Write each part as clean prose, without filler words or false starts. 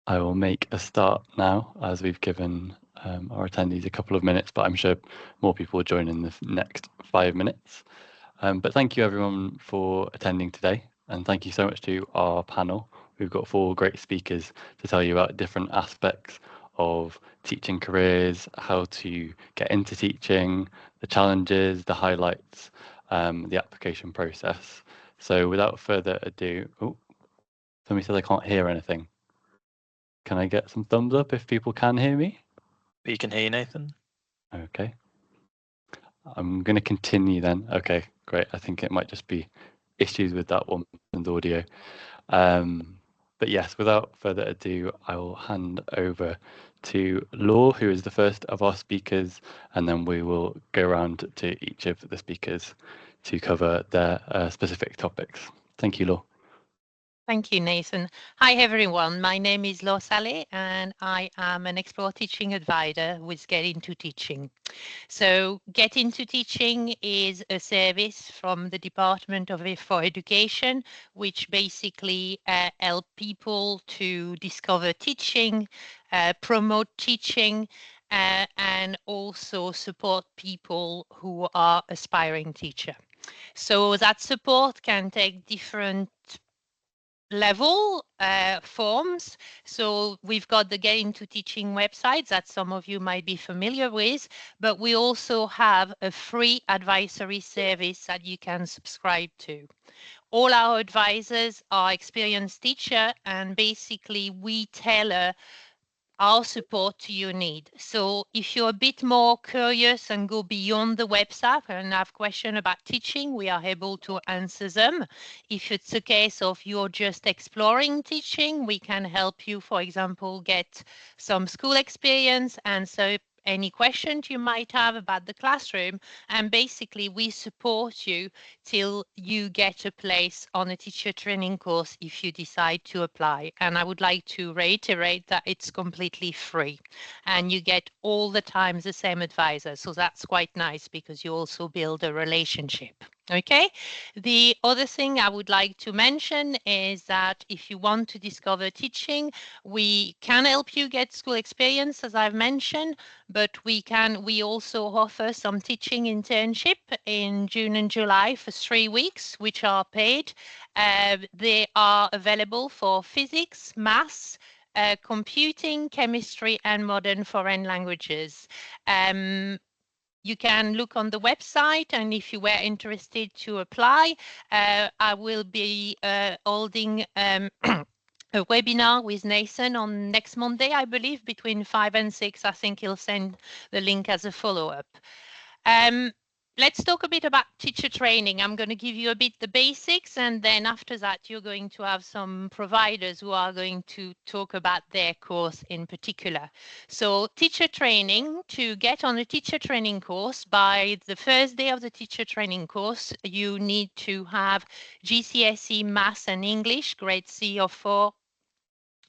I will make a start now, as we've given our attendees a couple of minutes, but I'm sure more people will join in the next 5 minutes. But thank you everyone for attending today, and thank you so much to our panel. We've got 4 great speakers to tell you about different aspects of teaching careers, how to get into teaching, the challenges, the highlights, the application process. So without further ado, oh, somebody said I can't hear anything. Can I get some thumbs up if people can hear me? We can hear you, Nathan. Okay. I'm going to continue then. Okay, great. I think it might just be issues with that one and audio. But yes, without further ado, I will hand over to Law, who is the first of our speakers, and then we will go around to each of the speakers to cover their specific topics. Thank you, Law. Thank you, Nathan. Hi, everyone. My name is Laure Sallet, and I am an Explore Teaching advisor with Get Into Teaching. So Get Into Teaching is a service from the Department for Education, which basically help people to discover teaching, promote teaching, and also support people who are aspiring teacher. So that support can take different level forms. So we've got the Get Into Teaching website that some of you might be familiar with, but we also have a free advisory service that you can subscribe to. All our advisors are experienced teachers, and basically we tailor our support to your need. So if you're a bit more curious and go beyond the website and have questions about teaching, we are able to answer them. If it's a case of you're just exploring teaching, we can help you, for example, get some school experience, answer any questions you might have about the classroom, and basically we support you till you get a place on a teacher training course if you decide to apply. And I would like to reiterate that it's completely free and you get all the time the same advisor. So that's quite nice because you also build a relationship. Okay. The other thing I would like to mention is that if you want to discover teaching, we can help you get school experience, as I've mentioned, but we also offer some teaching internship in June and July for 3 weeks, which are paid. They are available for physics, maths, computing, chemistry, and modern foreign languages. You can look on the website, and if you were interested to apply, I will be holding a webinar with Nathan on next Monday, I believe, between 5 and 6. I think he'll send the link as a follow-up. Let's talk a bit about teacher training. I'm going to give you a bit the basics, and then after that, you're going to have some providers who are going to talk about their course in particular. So teacher training, to get on a teacher training course, by the first day of the teacher training course, you need to have GCSE Maths and English, grade C or 4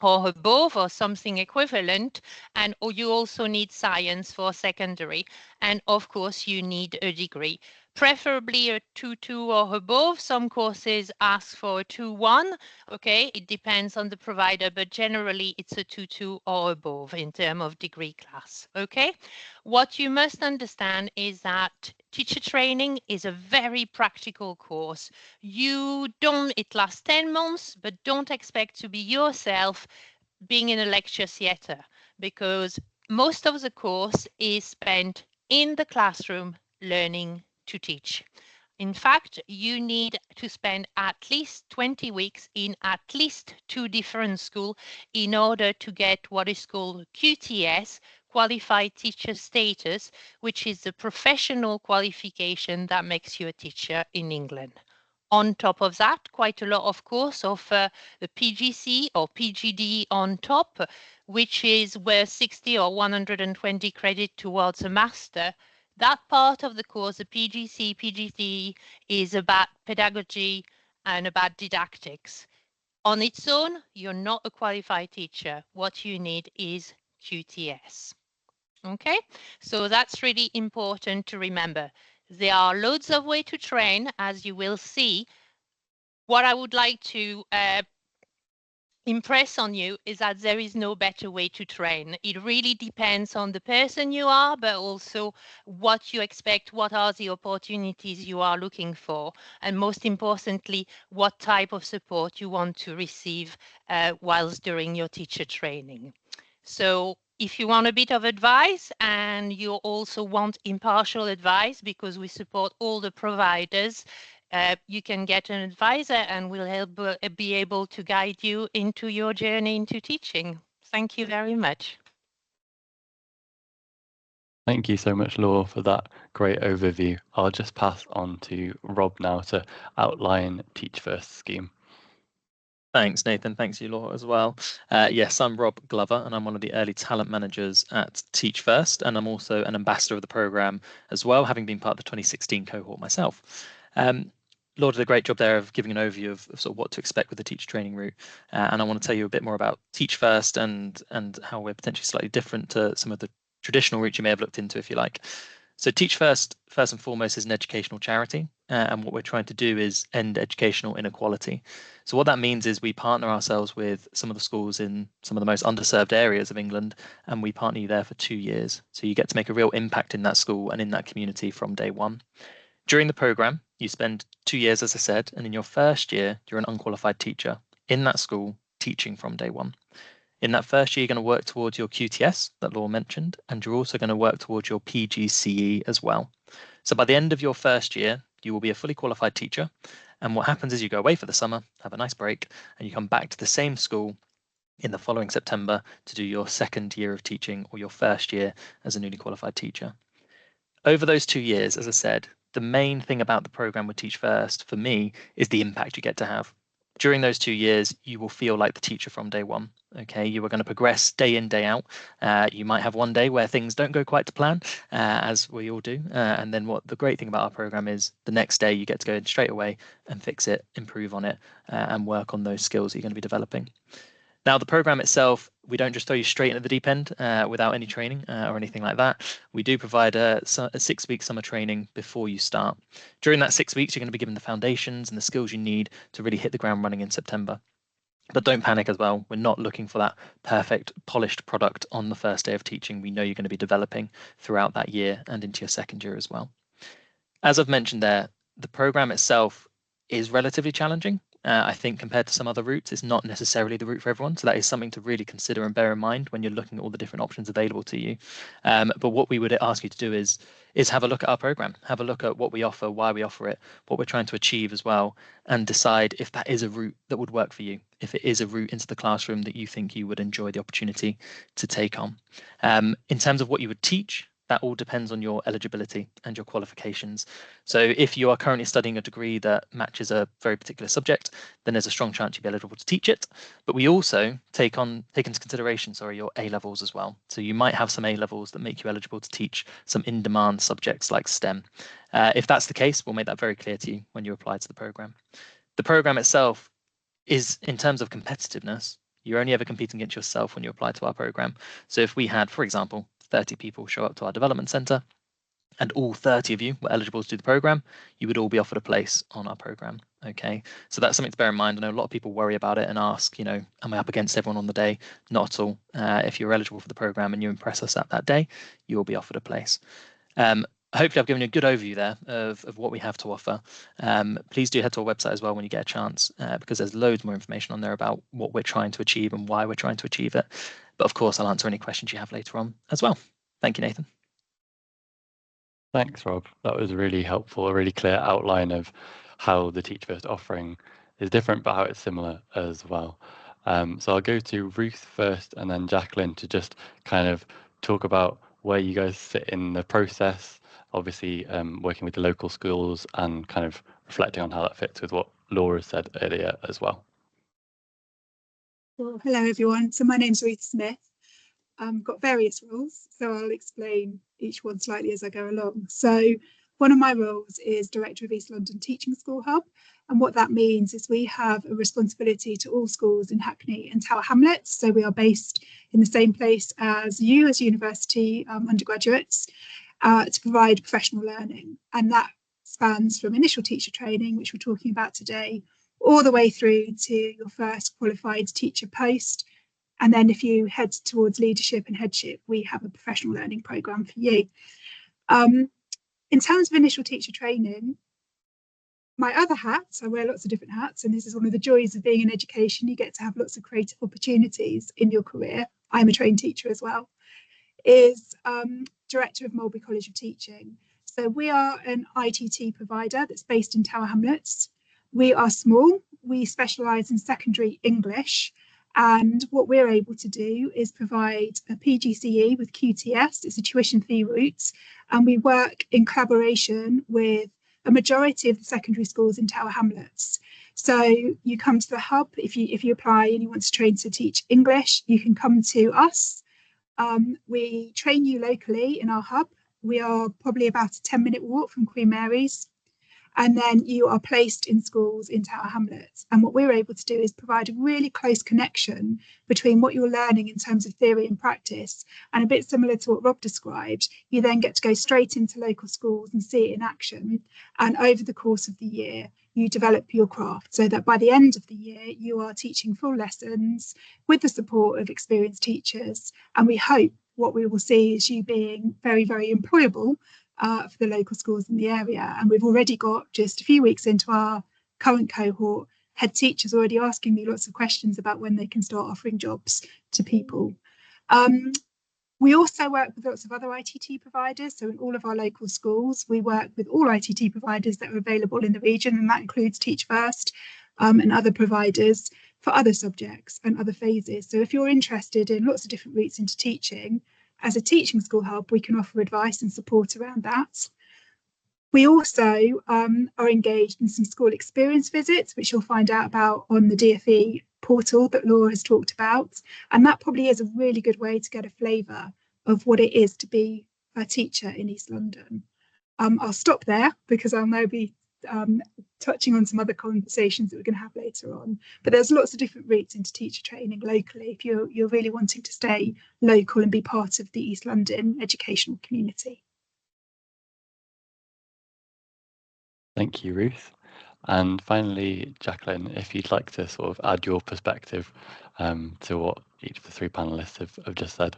or above or something equivalent, and you also need science for secondary, and of course you need a degree, preferably a 2-2 or above. Some courses ask for a 2-1. Okay, it depends on the provider, but generally it's a 2-2 or above in terms of degree class. Okay, what you must understand is that teacher training is a very practical course. It lasts 10 months, but don't expect to be yourself being in a lecture theatre, because most of the course is spent in the classroom learning to teach. In fact, you need to spend at least 20 weeks in at least 2 different schools in order to get what is called QTS, Qualified Teacher Status, which is the professional qualification that makes you a teacher in England. On top of that, quite a lot, of course, of the PGC or PGD on top, which is where 60 or 120 credit towards a master. That part of the course, the PGC, PGD, is about pedagogy and about didactics. On its own, you're not a qualified teacher. What you need is QTS. Okay, so that's really important to remember. There are loads of ways to train, as you will see. What I would like to impress on you is that there is no better way to train. It really depends on the person you are, but also what you expect, what are the opportunities you are looking for, and most importantly, what type of support you want to receive whilst during your teacher training. So if you want a bit of advice and you also want impartial advice, because we support all the providers, you can get an advisor and we'll help be able to guide you into your journey into teaching. Thank you very much. Thank you so much, Laura, for that great overview. I'll just pass on to Rob now to outline Teach First scheme. Thanks, Nathan. Thanks you, Laura, as well. Yes, I'm Rob Glover, and I'm one of the early talent managers at Teach First, and I'm also an ambassador of the programme as well, having been part of the 2016 cohort myself. Laura did a great job there of giving an overview of sort of what to expect with the teacher training route, and I want to tell you a bit more about Teach First and how we're potentially slightly different to some of the traditional routes you may have looked into, if you like. So Teach First and foremost, is an educational charity, and what we're trying to do is end educational inequality. So what that means is we partner ourselves with some of the schools in some of the most underserved areas of England, and we partner you there for 2 years. So you get to make a real impact in that school and in that community from day one. During the programme, you spend 2 years, as I said, and in your first year, you're an unqualified teacher in that school teaching from day one. In that first year, you're going to work towards your QTS that Laura mentioned, and you're also going to work towards your PGCE as well. So by the end of your first year, you will be a fully qualified teacher. And what happens is you go away for the summer, have a nice break, and you come back to the same school in the following September to do your second year of teaching or your first year as a newly qualified teacher. Over those 2 years, as I said, the main thing about the programme with Teach First for me is the impact you get to have. During those 2 years, you will feel like the teacher from day one. Okay, you are going to progress day in, day out. You might have one day where things don't go quite to plan, as we all do. And then what the great thing about our program is the next day you get to go in straight away and fix it, improve on it, and work on those skills that you're going to be developing. Now, the program itself, we don't just throw you straight into the deep end without any training or anything like that. We do provide a 6-week summer training before you start. During that 6 weeks, you're going to be given the foundations and the skills you need to really hit the ground running in September. But don't panic as well. We're not looking for that perfect, polished product on the first day of teaching. We know you're going to be developing throughout that year and into your second year as well. As I've mentioned there, the program itself is relatively challenging. I think compared to some other routes, it's not necessarily the route for everyone. So that is something to really consider and bear in mind when you're looking at all the different options available to you. But what we would ask you to do is have a look at our program, have a look at what we offer, why we offer it, what we're trying to achieve as well, and decide if that is a route that would work for you, if it is a route into the classroom that you think you would enjoy the opportunity to take on. In terms of what you would teach, that all depends on your eligibility and your qualifications. So if you are currently studying a degree that matches a very particular subject, then there's a strong chance you'll be eligible to teach it. But we also take into consideration, your A levels as well. So you might have some A levels that make you eligible to teach some in-demand subjects like STEM. If that's the case, we'll make that very clear to you when you apply to the program. The program itself is, in terms of competitiveness, you're only ever competing against yourself when you apply to our program. So if we had, for example, 30 people show up to our development centre and all 30 of you were eligible to do the program, you would all be offered a place on our program. Okay, so that's something to bear in mind. I know a lot of people worry about it and ask, am I up against everyone on the day? Not at all. If you're eligible for the program and you impress us at that day, you will be offered a place. Hopefully I've given you a good overview there of what we have to offer. Please do head to our website as well when you get a chance, because there's loads more information on there about what we're trying to achieve and why we're trying to achieve it. But of course, I'll answer any questions you have later on as well. Thank you, Nathan. Thanks, Rob. That was really helpful, a really clear outline of how the Teach First offering is different, but how it's similar as well. So I'll go to Ruth first and then Jacqueline to just kind of talk about where you guys sit in the process, obviously working with the local schools and kind of reflecting on how that fits with what Laura said earlier as well. Well, hello everyone. So my name's Ruth Smith. I've got various roles, so I'll explain each one slightly as I go along. So one of my roles is Director of East London Teaching School Hub. And what that means is we have a responsibility to all schools in Hackney and Tower Hamlets. So we are based in the same place as you as university undergraduates to provide professional learning. And that spans from initial teacher training, which we're talking about today, all the way through to your first qualified teacher post. And then if you head towards leadership and headship, we have a professional learning programme for you. In terms of initial teacher training, my other hats, I wear lots of different hats, and this is one of the joys of being in education. You get to have lots of creative opportunities in your career. I'm a trained teacher as well, is Director of Mulberry College of Teaching. So we are an ITT provider that's based in Tower Hamlets. We are small, we specialise in secondary English, and what we're able to do is provide a PGCE with QTS, it's a tuition fee route, and we work in collaboration with a majority of the secondary schools in Tower Hamlets. So you come to the hub, if you apply and you want to train to teach English, you can come to us. We train you locally in our hub. We are probably about a 10-minute walk from Queen Mary's. And then you are placed in schools in Tower Hamlets. And what we're able to do is provide a really close connection between what you're learning in terms of theory and practice. And a bit similar to what Rob described, you then get to go straight into local schools and see it in action. And over the course of the year, you develop your craft so that by the end of the year, you are teaching full lessons with the support of experienced teachers. And we hope what we will see is you being very, very employable for the local schools in the area. And we've already got, just a few weeks into our current cohort, head teachers already asking me lots of questions about when they can start offering jobs to people. We also work with lots of other ITT providers. So in all of our local schools, we work with all ITT providers that are available in the region, and that includes Teach First and other providers for other subjects and other phases. So if you're interested in lots of different routes into teaching, as a teaching school hub, we can offer advice and support around that. We also are engaged in some school experience visits, which you'll find out about on the DFE portal that Laura has talked about. And that probably is a really good way to get a flavour of what it is to be a teacher in East London. I'll stop there because I'll now be touching on some other conversations that we're going to have later on. But there's lots of different routes into teacher training locally if you're really wanting to stay local and be part of the East London educational community. Thank you, Ruth. And finally, Jacqueline, if you'd like to sort of add your perspective to what each of the three panelists have just said.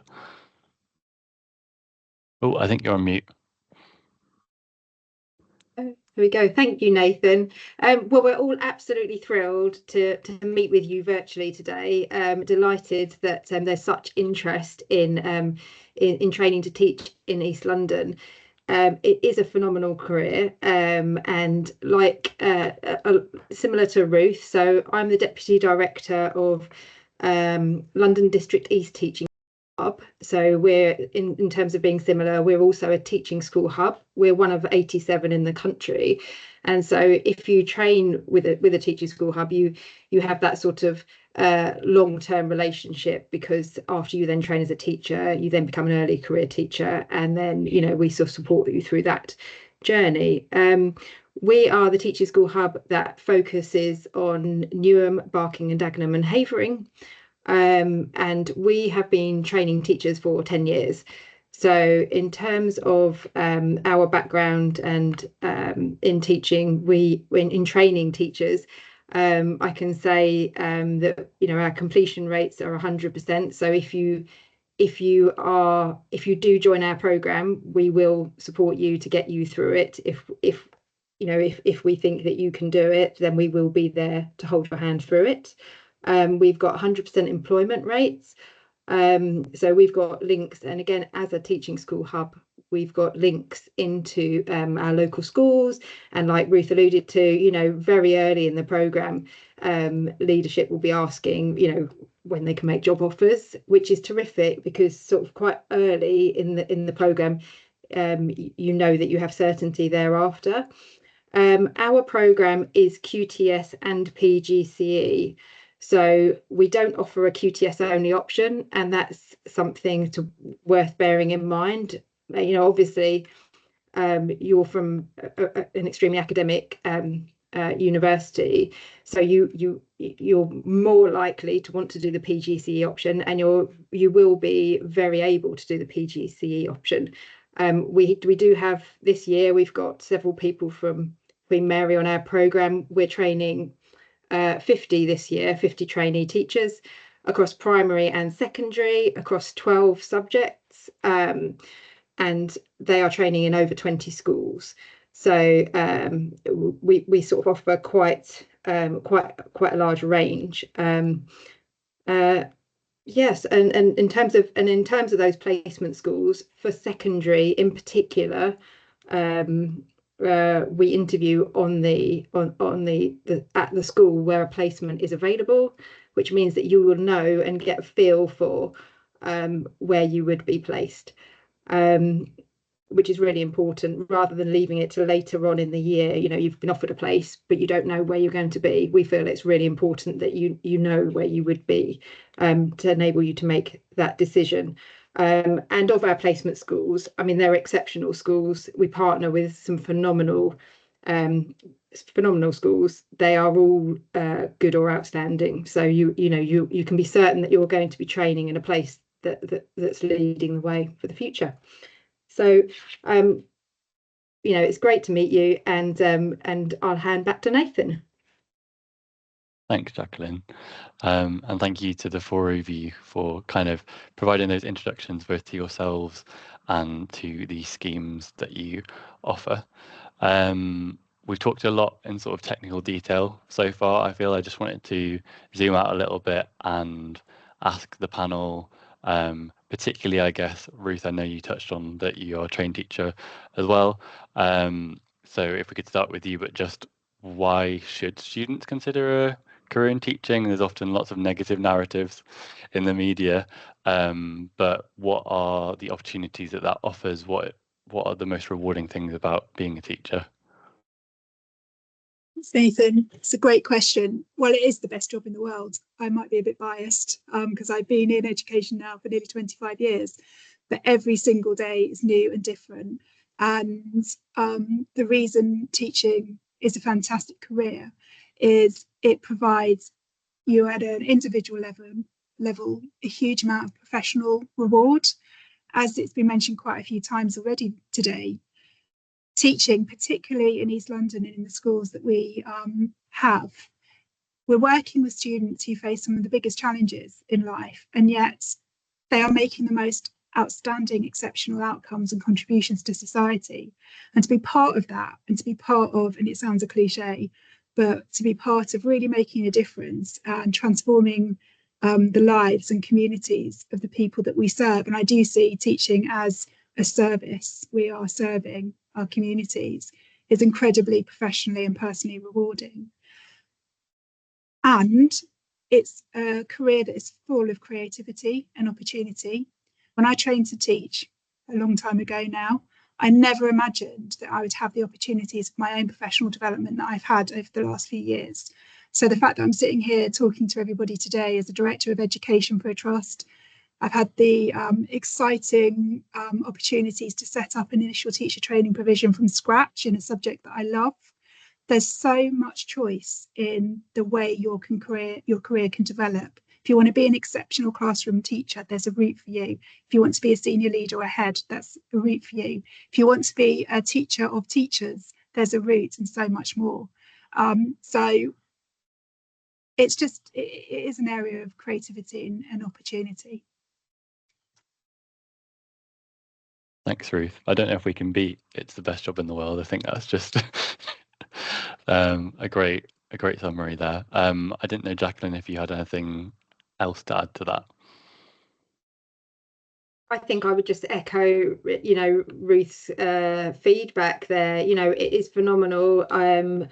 Oh, I think you're on mute. Here we go. Thank you, Nathan. Well, we're all absolutely thrilled to meet with you virtually today. Delighted that there's such interest in training to teach in East London. It is a phenomenal career, and like similar to Ruth, so I'm the Deputy Director of London District East Teaching Hub. So we're in terms of being similar, we're also a teaching school hub. We're one of 87 in the country, and so if you train with a teaching school hub, you have that sort of long-term relationship, because after you then train as a teacher, you then become an early career teacher, and then we sort of support you through that journey. We are the teaching school hub that focuses on Newham, Barking and Dagenham and Havering. And we have been training teachers for 10 years. So in terms of our background and in teaching, in training teachers, I can say that our completion rates are 100%. So if you do join our programme, we will support you to get you through it. If we think that you can do it, then we will be there to hold your hand through it. We've got 100% employment rates. So we've got links, and again, as a teaching school hub, we've got links into our local schools, and like Ruth alluded to, very early in the programme, leadership will be asking, when they can make job offers, which is terrific, because sort of quite early in the programme, that you have certainty thereafter. Our programme is QTS and PGCE. So we don't offer a QTS only option, and that's something worth bearing in mind. Obviously, you're from an extremely academic university, so you're more likely to want to do the PGCE option, and you will be very able to do the PGCE option. We do have, this year we've got several people from Queen Mary on our programme. We're training 50 this year, 50 trainee teachers across primary and secondary, across 12 subjects, and they are training in over 20 schools. So we sort of offer quite a large range. Yes, and in terms of those placement schools for secondary in particular, we interview at the school where a placement is available, which means that you will know and get a feel for where you would be placed, which is really important, rather than leaving it to later on in the year. You know, you've been offered a place but you don't know where you're going to be. We feel it's really important that you know where you would be, to enable you to make that decision. And of our placement schools, I mean, they're exceptional schools. We partner with some phenomenal schools. They are all good or outstanding. So you can be certain that you're going to be training in a place that's leading the way for the future. So it's great to meet you, and I'll hand back to Nathan. Thanks, Jacqueline. And thank you to the four of you for kind of providing those introductions both to yourselves and to the schemes that you offer. We've talked a lot in sort of technical detail so far. I feel I just wanted to zoom out a little bit and ask the panel, particularly, I guess, Ruth, I know you touched on that you are a trained teacher as well. So if we could start with you, but just why should students consider a career in teaching? There's often lots of negative narratives in the media, but what are the opportunities that offers? What are the most rewarding things about being a teacher? Thanks, Nathan. It's a great question. Well, it is the best job in the world. I might be a bit biased because I've been in education now for nearly 25 years, but every single day is new and different. And the reason teaching is a fantastic career is it provides you at an individual level a huge amount of professional reward. As it's been mentioned quite a few times already today, teaching, particularly in East London and in the schools that we have, we're working with students who face some of the biggest challenges in life, and yet they are making the most outstanding, exceptional outcomes and contributions to society. And to be part of that, and it sounds a cliche, but to be part of really making a difference and transforming the lives and communities of the people that we serve. And I do see teaching as a service. We are serving our communities, is incredibly professionally and personally rewarding. And it's a career that is full of creativity and opportunity. When I trained to teach a long time ago now, I never imagined that I would have the opportunities of my own professional development that I've had over the last few years. So the fact that I'm sitting here talking to everybody today as the Director of Education for a trust, I've had the exciting opportunities to set up an initial teacher training provision from scratch in a subject that I love. There's so much choice in the way your career can develop. If you want to be an exceptional classroom teacher, there's a route for you. If you want to be a senior leader or a head, that's a route for you. If you want to be a teacher of teachers, there's a route, and so much more. So it is an area of creativity and opportunity. Thanks, Ruth. I don't know if we can beat "it's the best job in the world." I think that's just a great summary there. I didn't know, Jacqueline, if you had anything else to add to that. I think I would just echo, Ruth's feedback there. It is phenomenal. I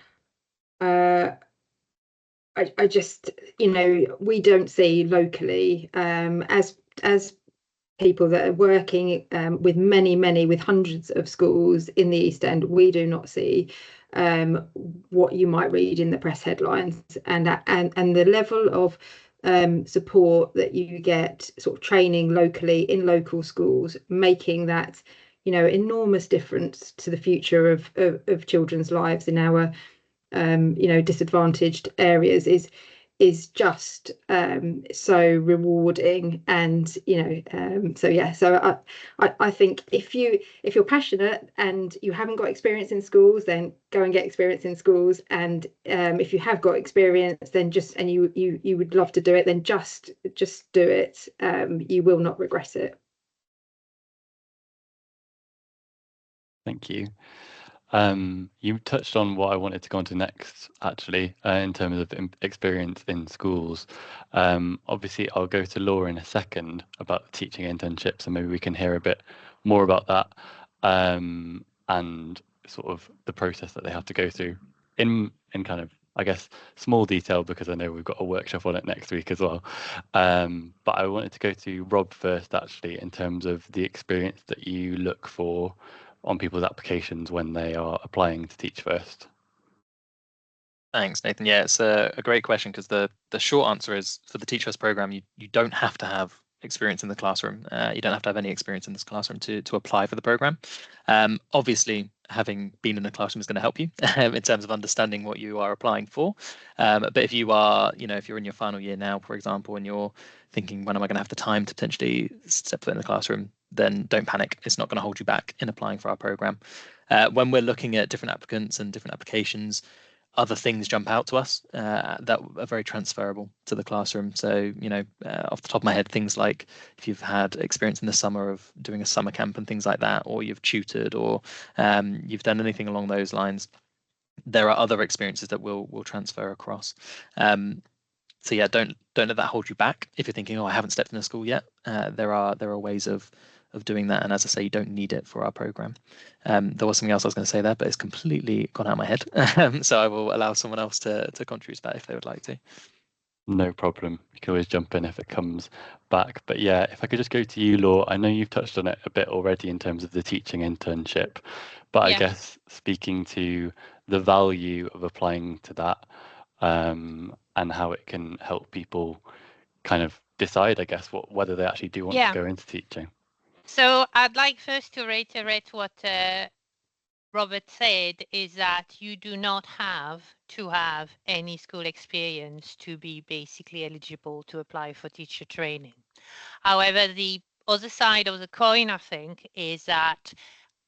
just, we don't see locally as people that are working with with hundreds of schools in the East End. We do not see what you might read in the press headlines, and the level of support that you get, sort of training locally in local schools, making that enormous difference to the future of children's lives in our disadvantaged areas is is just so rewarding. And so I think if you're passionate and you haven't got experience in schools, then go and get experience in schools. And if you have got experience, then you would love to do it, then just do it. You will not regret it. Thank you. You touched on what I wanted to go on to next, actually, in terms of experience in schools. Obviously, I'll go to Laura in a second about teaching internships, and maybe we can hear a bit more about that, and sort of the process that they have to go through in kind of, I guess, small detail, because I know we've got a workshop on it next week as well. But I wanted to go to Rob first, actually, in terms of the experience that you look for on people's applications when they are applying to Teach First. Thanks, Nathan. Yeah, it's a great question, because the short answer is, for the Teach First program, you don't have to have experience in the classroom. You don't have to have any experience in this classroom to apply for the program. Obviously, having been in the classroom is going to help you in terms of understanding what you are applying for. But if you are, if you're in your final year now, for example, and you're thinking, when am I going to have the time to potentially step foot in the classroom, then don't panic. It's not going to hold you back in applying for our program. When we're looking at different applicants and different applications, other things jump out to us that are very transferable to the classroom. So, off the top of my head, things like if you've had experience in the summer of doing a summer camp and things like that, or you've tutored, or you've done anything along those lines, there are other experiences that will transfer across. So yeah, don't let that hold you back. If you're thinking, oh, I haven't stepped in a school yet, there are ways of doing that. And as I say, you don't need it for our program. There was something else I was going to say there, but it's completely gone out of my head. So I will allow someone else to contribute to that if they would like to. No problem. You can always jump in if it comes back. But yeah, if I could just go to you, Laura, I know you've touched on it a bit already in terms of the teaching internship, but Yeah. I guess speaking to the value of applying to that, and how it can help people kind of decide, I guess, whether they actually do want to go into teaching. So I'd like first to reiterate what Robert said, is that you do not have to have any school experience to be basically eligible to apply for teacher training. However, the other side of the coin, I think, is that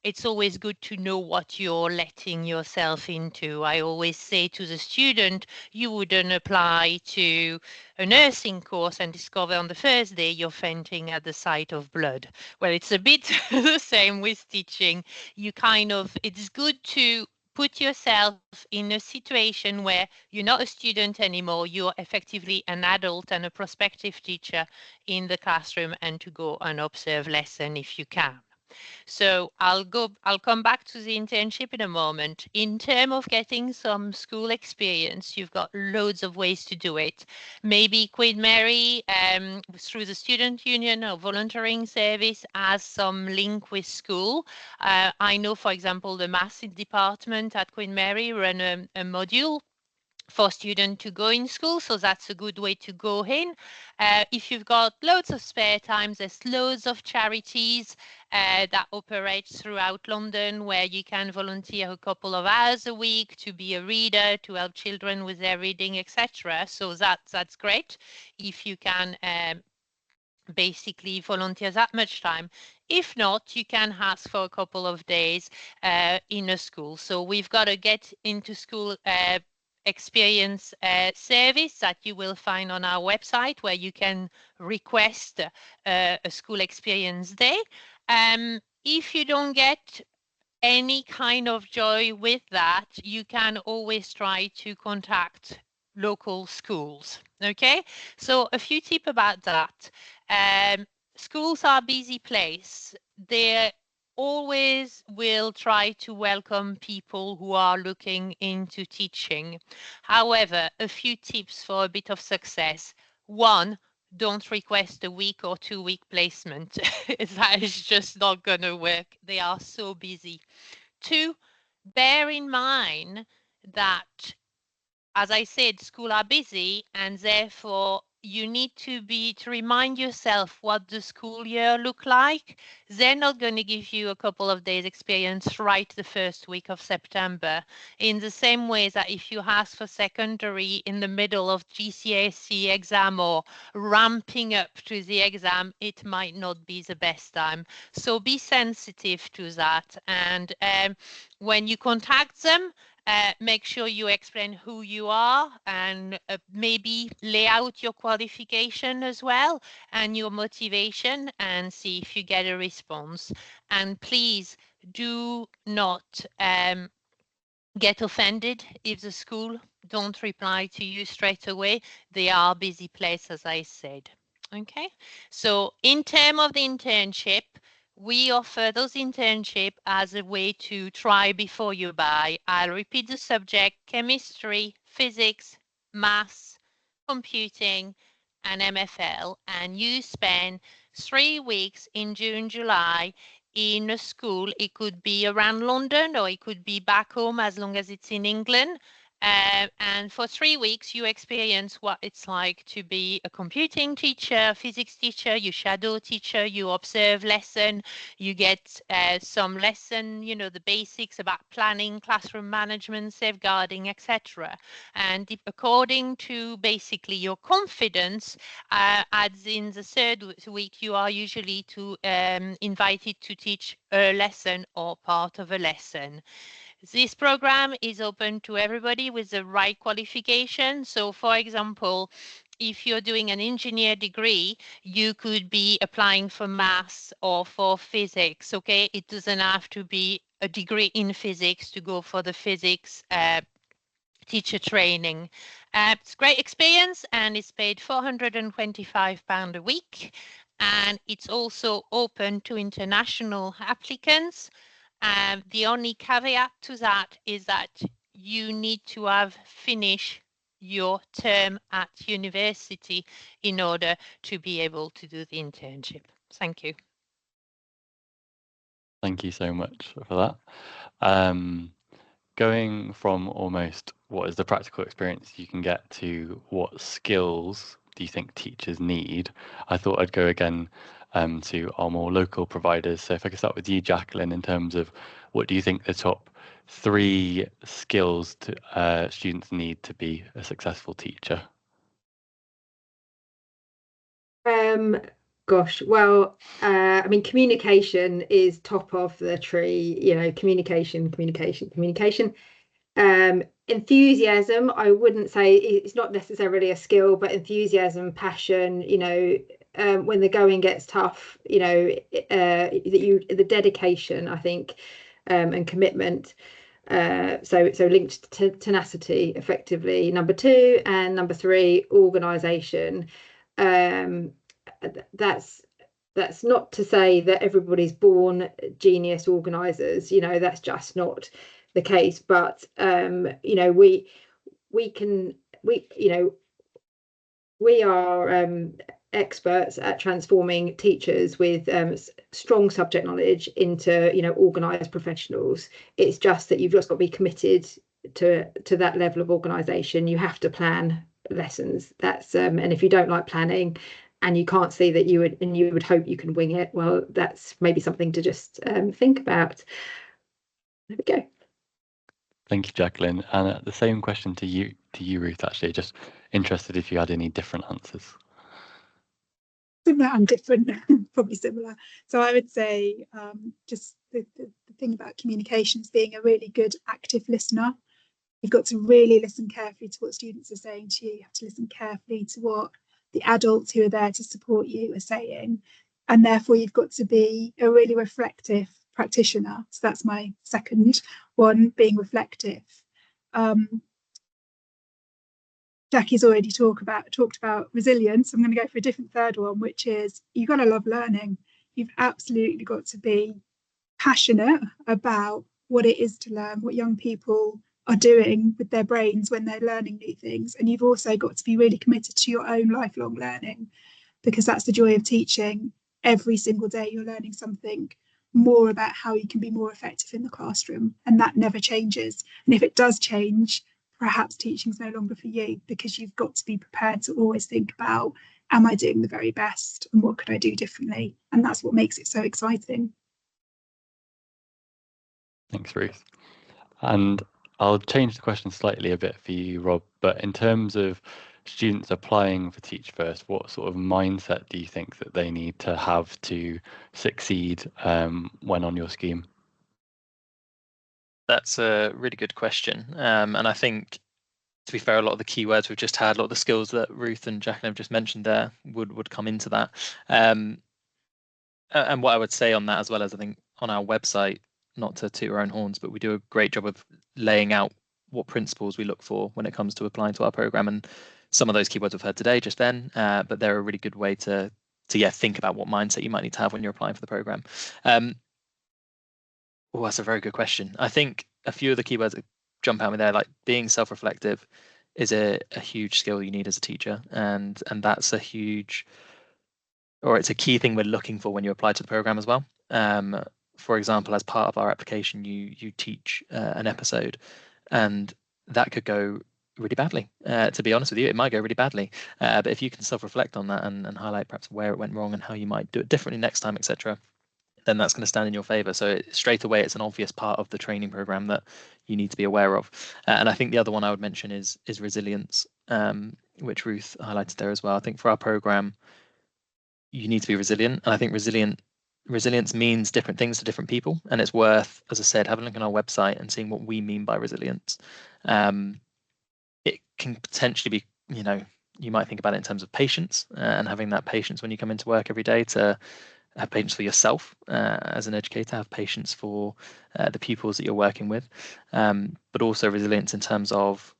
it's always good to know what you're letting yourself into. I always say to the student, you wouldn't apply to a nursing course and discover on the first day you're fainting at the sight of blood. Well, it's a bit the same with teaching. It's good to put yourself in a situation where you're not a student anymore, you're effectively an adult and a prospective teacher in the classroom, and to go and observe lesson if you can. So I'll come back to the internship in a moment. In terms of getting some school experience, you've got loads of ways to do it. Maybe Queen Mary, through the student union or volunteering service, has some link with school. I know, for example, the maths department at Queen Mary run a module for students to go in school, so that's a good way to go in. If you've got loads of spare time, there's loads of charities that operate throughout London where you can volunteer a couple of hours a week to be a reader, to help children with their reading, etc. So that's great if you can basically volunteer that much time. If not, you can ask for a couple of days in a school. So we've got to get into school experience service that you will find on our website, where you can request a school experience day. If you don't get any kind of joy with that, you can always try to contact local schools. Okay, so a few tips about that. Schools are a busy place. They always will try to welcome people who are looking into teaching. However, a few tips for a bit of success. One, don't request a week or 2 week placement. That is just not going to work. They are so busy. Two, bear in mind that, as I said, schools are busy, and therefore you need to remind yourself what the school year look like. They're not going to give you a couple of days experience right the first week of September. In the same way that if you ask for secondary in the middle of GCSE exam or ramping up to the exam, it might not be the best time. So be sensitive to that. And when you contact them, make sure you explain who you are and maybe lay out your qualification as well and your motivation and see if you get a response. And please do not get offended if the school don't reply to you straight away. They are a busy place, as I said. Okay, so in terms of the internship, we offer those internship as a way to try before you buy. I'll repeat the subject: chemistry, physics, maths, computing, and MFL. And you spend 3 weeks in June, July in a school. It could be around London or it could be back home as long as it's in England. And for 3 weeks, you experience what it's like to be a computing teacher, physics teacher, you shadow teacher, you observe lesson, you get some lesson, you know, the basics about planning, classroom management, safeguarding, etc. And according to basically your confidence, as in the third week, you are usually invited to teach a lesson or part of a lesson. This program is open to everybody with the right qualification. So for example, if you're doing an engineer degree, you could be applying for maths or for physics, okay? It doesn't have to be a degree in physics to go for the physics teacher training. It's great experience and it's paid £425 a week. And it's also open to international applicants. The only caveat to that is that you need to have finished your term at university in order to be able to do the internship. Thank you. Thank you so much for that. Going from almost what is the practical experience you can get to what skills do you think teachers need, I thought I'd go again to our more local providers. So if I could start with you, Jacqueline, in terms of what do you think the top 3 skills students need to be a successful teacher? Gosh, well, I mean, communication is top of the tree, you know, communication. Enthusiasm, I wouldn't say it's not necessarily a skill, but enthusiasm, passion, you know, when the going gets tough, you know, the dedication, I think, and commitment. So linked to tenacity, effectively. Number 2 and number 3, organisation. That's not to say that everybody's born genius organisers, you know, that's just not the case. But you know, we are experts at transforming teachers with strong subject knowledge into, you know, organised professionals. It's just that you've just got to be committed to that level of organisation. You have to plan lessons. That's and if you don't like planning and you can't see that you would hope you can wing it, well, that's maybe something to just think about. There we go. Thank you, Jacqueline. And the same question to you, Ruth, actually, just interested if you had any different answers. Similar and different, probably similar. So I would say just the thing about communication is being a really good active listener. You've got to really listen carefully to what students are saying to you. You have to listen carefully to what the adults who are there to support you are saying. And therefore, you've got to be a really reflective practitioner. So that's my second one, being reflective. Jackie's already talked about resilience. I'm going to go for a different third one, which is you've got to love learning. You've absolutely got to be passionate about what it is to learn, what young people are doing with their brains when they're learning new things. And you've also got to be really committed to your own lifelong learning, because that's the joy of teaching. Every single day you're learning something more about how you can be more effective in the classroom, and that never changes. And if it does change, perhaps teaching's no longer for you, because you've got to be prepared to always think about, am I doing the very best and what could I do differently? And that's what makes it so exciting. Thanks, Ruth. And I'll change the question slightly a bit for you, Rob, but in terms of students applying for Teach First, what sort of mindset do you think that they need to have to succeed when on your scheme? That's a really good question. And I think, to be fair, a lot of the keywords we've just had, a lot of the skills that Ruth and Jacqueline have just mentioned there would come into that. And what I would say on that, as well as I think on our website, not to toot our own horns, but we do a great job of laying out what principles we look for when it comes to applying to our program. And some of those keywords we've heard today just then, but they're a really good way to think about what mindset you might need to have when you're applying for the program. Oh, that's a very good question. I think a few of the keywords that jump out at me there, like being self-reflective, is a huge skill you need as a teacher, and that's a huge, or it's a key thing we're looking for when you apply to the program as well. For example, as part of our application, you teach an episode, and that could go really badly. To be honest with you, it might go really badly. But if you can self-reflect on that and highlight perhaps where it went wrong and how you might do it differently next time, etc., then that's going to stand in your favor. So straight away, it's an obvious part of the training program that you need to be aware of. And I think the other one I would mention is resilience, which Ruth highlighted there as well. I think for our program, you need to be resilient. And I think resilience means different things to different people. And it's worth, as I said, having a look on our website and seeing what we mean by resilience. It can potentially be, you might think about it in terms of patience and having that patience when you come into work every day, to have patience for yourself as an educator, have patience for the pupils that you're working with, but also resilience in terms of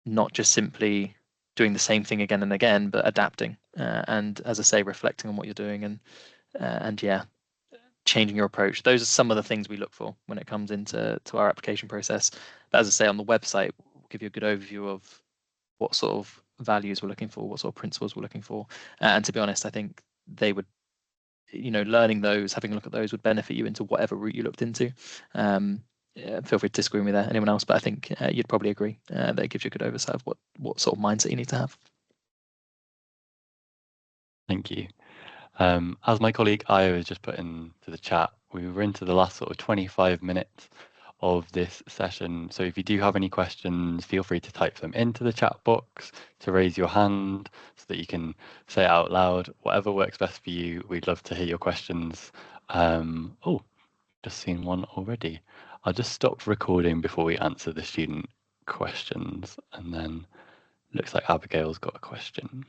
not just simply doing the same thing again and again, but adapting and, as I say, reflecting on what you're doing and changing your approach. Those are some of the things we look for when it comes into our application process. But as I say, on the website, we'll give you a good overview of what sort of values we're looking for, what sort of principles we're looking for. And to be honest, I think they would, learning those, having a look at those would benefit you into whatever route you looked into. Feel free to disagree with me there, anyone else, but I think you'd probably agree that it gives you a good oversight of what sort of mindset you need to have. Thank you. As my colleague Io has just put into the chat, we were into the last sort of 25 minutes of this session. So if you do have any questions, feel free to type them into the chat box, to raise your hand so that you can say it out loud. Whatever works best for you, we'd love to hear your questions. Oh, just seen one already. I'll just stop recording before we answer the student questions, and then looks like Abigail's got a question.